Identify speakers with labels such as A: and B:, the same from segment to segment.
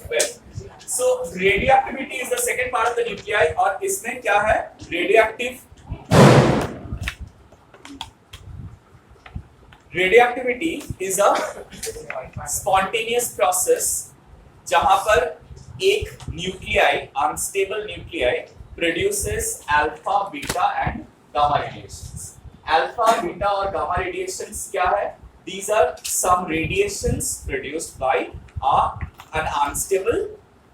A: well, so radioactivity is the second part of the nuclei और इसमें क्या है radioactivity is a spontaneous process जहां पर एक nuclei unstable nuclei produces alpha beta and gamma radiations. Alpha beta और gamma radiations क्या है? These are some radiations produced by an unstable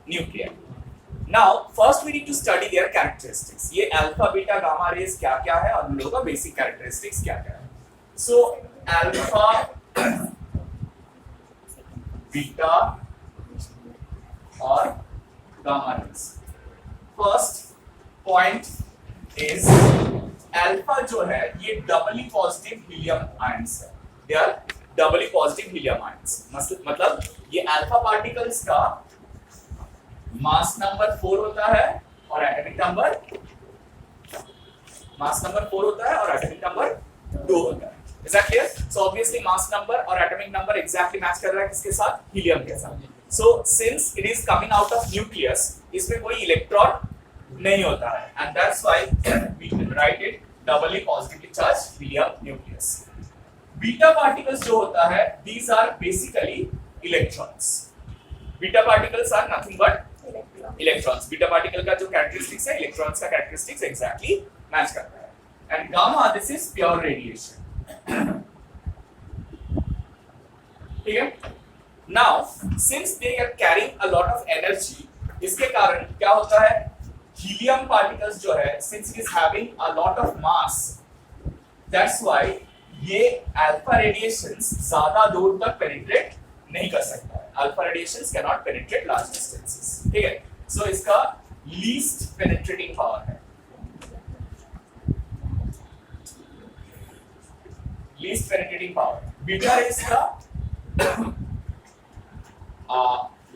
A: nuclei. Now first we need to study their characteristics. ये alpha beta gamma rays क्या क्या है और उन लोगों का basic characteristics क्या क्या है. So alpha beta और gamma rays. First point is alpha जो है ये doubly positive helium ions है. They are doubly positive helium ions. मतलब ये alpha particles का mass number 4 होता है और atomic number 2 होता है. Is that clear? So obviously mass number और atomic number exactly match कर रहा है किसके साथ? Helium के साथ. So since it is coming out of nucleus, इसमें कोई electron नहीं होता है, and that's why we write it doubly positively charged helium nucleus. Beta particles जो होता है, these are basically electrons. Beta particles are nothing but electrons. Beta particle का जो characteristics है, electrons का characteristics exactly match करता है. And gamma, this is pure radiation. ठीक है? Now, since they are carrying a lot of energy, इसके कारण क्या होता है? Helium particles जो है, since it is having a lot of mass, that's why ये alpha radiations ज़्यादा दूर तक penetrate नहीं कर सकता है. Alpha radiations cannot penetrate large distances. ठीक है? So इसका least penetrating power है. Least penetrating power. Beta rays का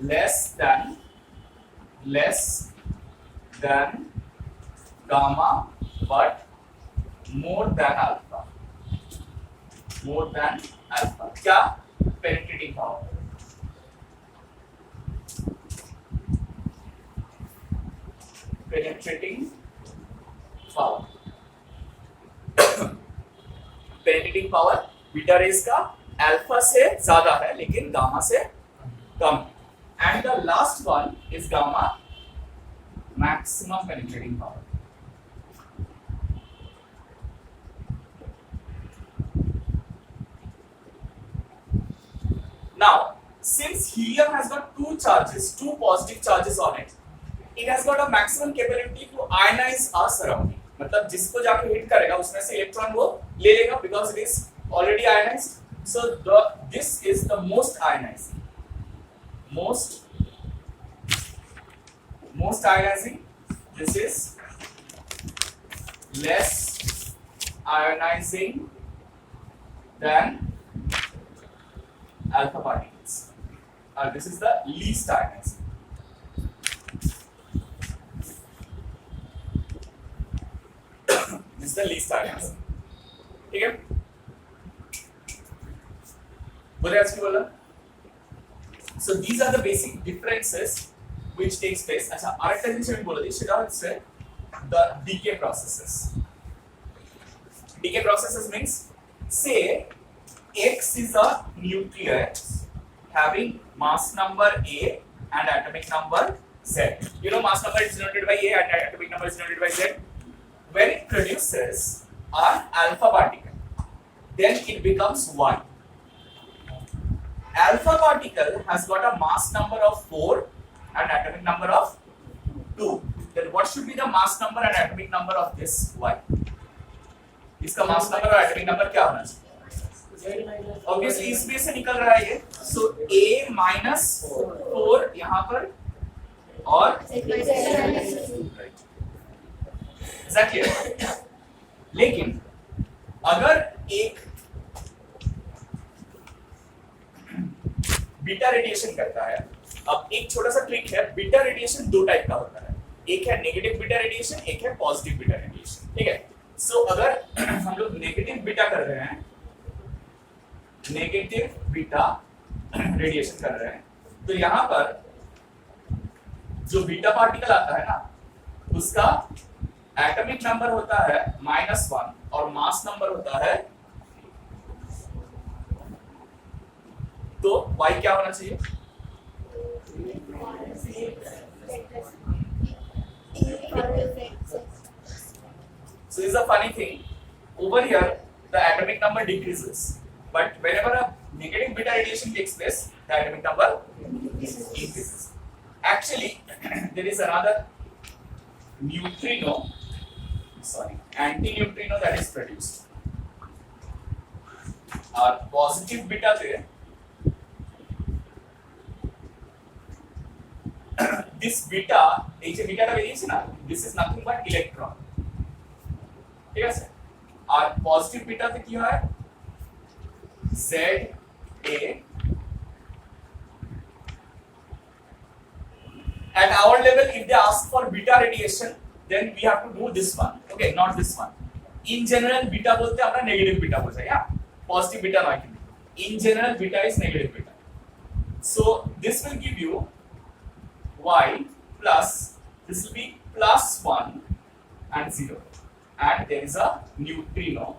A: less than gamma but more than alpha. क्या penetrating power? Penetrating power beta rays का अल्फा से ज्यादा है लेकिन गामा से कम. And the last one is gamma maximum penetrating power. Now, since helium has got two positive charges on it, it has got a maximum capability to ionize our surrounding. मतलब जिसको जाके hit करेगा उसमें से electron वो ले लेगा because it is already ionized. So this is the most ionizing. Most ionizing. This is less ionizing than alpha particles. This is the least ionizing. This is the least ionizing. ठीक है? बोले आज की बोला? So these are the basic differences which takes place. अच्छा आरेक्टा जिसे भी बोला थी सेटा हচ্ছে the decay processes. Decay processes means say X is a nucleus having mass number A and atomic number Z. You know mass number is denoted by A and atomic number is denoted by Z. When it produces an alpha particle, then it becomes Y. Alpha particle has got a mass number of 4 and atomic number of 2. Then what should be the mass number and atomic number of this Y? इसका mass number और atomic number क्या होना चाहिए? Obviously इसमें से निकल रहा है ये. So A minus 4 यहाँ पर और exactly. लेकिन अगर एक बीटा रेडिएशन करता है, अब एक छोटा सा ट्रिक है, बीटा रेडिएशन दो टाइप का होता है, एक है नेगेटिव बीटा रेडिएशन, एक है पॉजिटिव बीटा रेडिएशन. ठीक है? सो अगर हम लोग नेगेटिव बीटा कर रहे हैं, नेगेटिव बीटा रेडिएशन कर रहे हैं, तो यहाँ पर जो बीटा पार्टिकल आता है ना, उसका एटॉमिक नंबर होता है -1 और मास नंबर होता है, तो y क्या होना चाहिए? So this is a funny thing. Over here, the atomic number decreases, but whenever a negative beta radiation takes place, the atomic number increases. Actually, there is another anti-neutrino that is produced. Our positive beta there. This beta, this is nothing but electron. ठीक है sir? और positive beta पे क्या है? ZA. At our level, if they ask for beta radiation, then we have to do this one. Okay, not this one. In general, beta बोलते हैं अपना negative beta बोलते हैं, yeah? Positive beta not. In general, beta is negative beta. So this will give you y plus, this will be +1 and 0. And there is a neutrino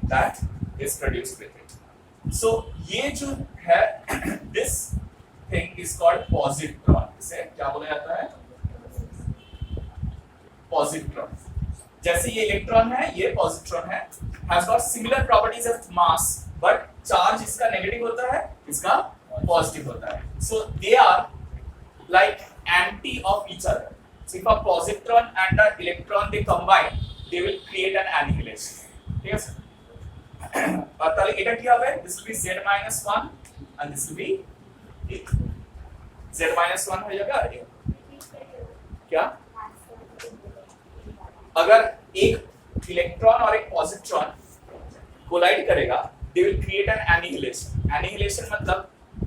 A: that is produced with it. So ये जो है, this thing is called positron. इसे क्या बोला जाता है? Positron. जैसे ये इलेक्ट्रॉन है, ये पॉजिट्रॉन है, has got similar properties of mass, but charge इसका नेगेटिव होता है, इसका पॉजिटिव होता है. So they are like anti of each other. So if a positron and an electron they combine, they will create an annihilation. ठीक है sir? और ताले एटा क्या है? This will be Z-1 and this will be Z-1 हो जाएगा. क्या? अगर एक इलेक्ट्रॉन और एक पॉजिट्रॉन कोलाइड करेगा, they will create an annihilation. Annihilation मतलब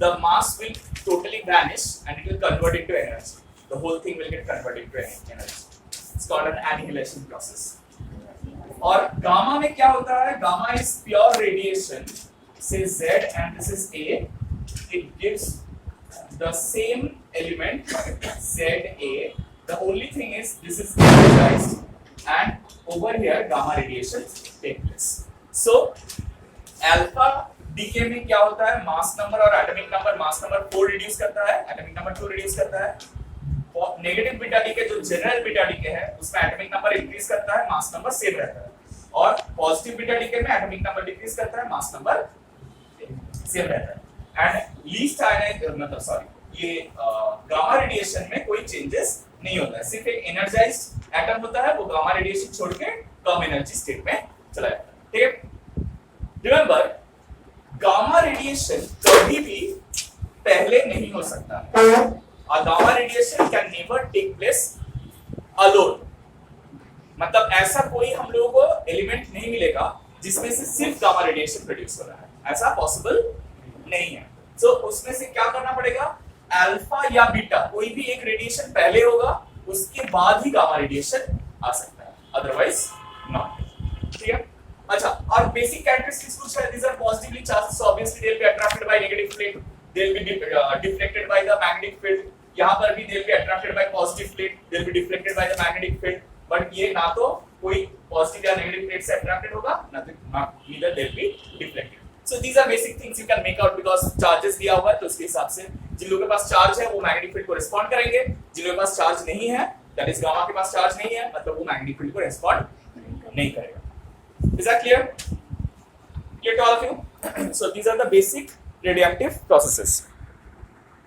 A: the mass will totally vanish and it will convert into energy. The whole thing will get converted into energy. It's called an annihilation process. और gamma में क्या होता है? Gamma is pure radiation. Say Z and this is A. It gives the same element ZA. The only thing is this is energized and over here gamma radiation take place. So alpha decay में क्या होता है? Mass number और atomic number, mass number 4 reduce करता है, atomic number 2 reduce करता है. Negative beta decay जो जनरल बीटा डीके है, उसमें एटॉमिक नंबर इंक्रीज करता है, मास नंबर सेम रहता है. और पॉजिटिव बीटा डीके में एटॉमिक नंबर डिक्रीज करता है, मास नंबर सेम रहता है. एंड लीस्ट आयनाइज मतलब सॉरी ये गामा रेडिएशन में कोई चेंजेस नहीं होता है. सिर्फ एक एनर्जाइज्ड एटम होता है, वो गामा रेडिएशन छोड़ के कम एनर्जी स्टेट में चला जाता है. ठीक है? रिमेंबर, गामा रेडिएशन कभी भी पहले नहीं हो सकता. और gamma radiation can never take place alone. मतलब ऐसा कोई हम लोगों को एलिमेंट नहीं मिलेगा जिसमें से सिर्फ गामा रेडिएशन प्रोड्यूस हो रहा है. ऐसा पॉसिबल नहीं है. सो उसमें से क्या करना पड़ेगा? अल्फा या बीटा कोई भी एक रेडिएशन पहले होगा, उसके बाद ही गामा रेडिएशन आ सकता है, अदरवाइज नॉट. ठीक है? अच्छा, और बेसिक कैरेक्टरिस्टिक्स कुछ है. these are positively charged, so obviously they'll be attracted by negative plate, they'll be deflected by the magnetic field. यहाँ पर भी they'll be attracted by positive plate, they'll be deflected by the magnetic field. but ये ना तो कोई positive या negative plate से attracted होगा, neither they'll be deflected. so these are basic things you can make out because charges दिया हुआ है, तो उसके हिसाब से जिन लोगों के पास चार्ज है वो मैग्नेटिक फील्ड को रिस्पॉन्ड करेंगे, जिन लोगों के पास चार्ज नहीं है, दैट इज गामा के पास चार्ज नहीं है, मतलब वो मैग्नेटिक फील्ड को रिस्पॉन्ड नहीं करेगा. Is that clear? Clear to all of you? So these are the basic radioactive processes.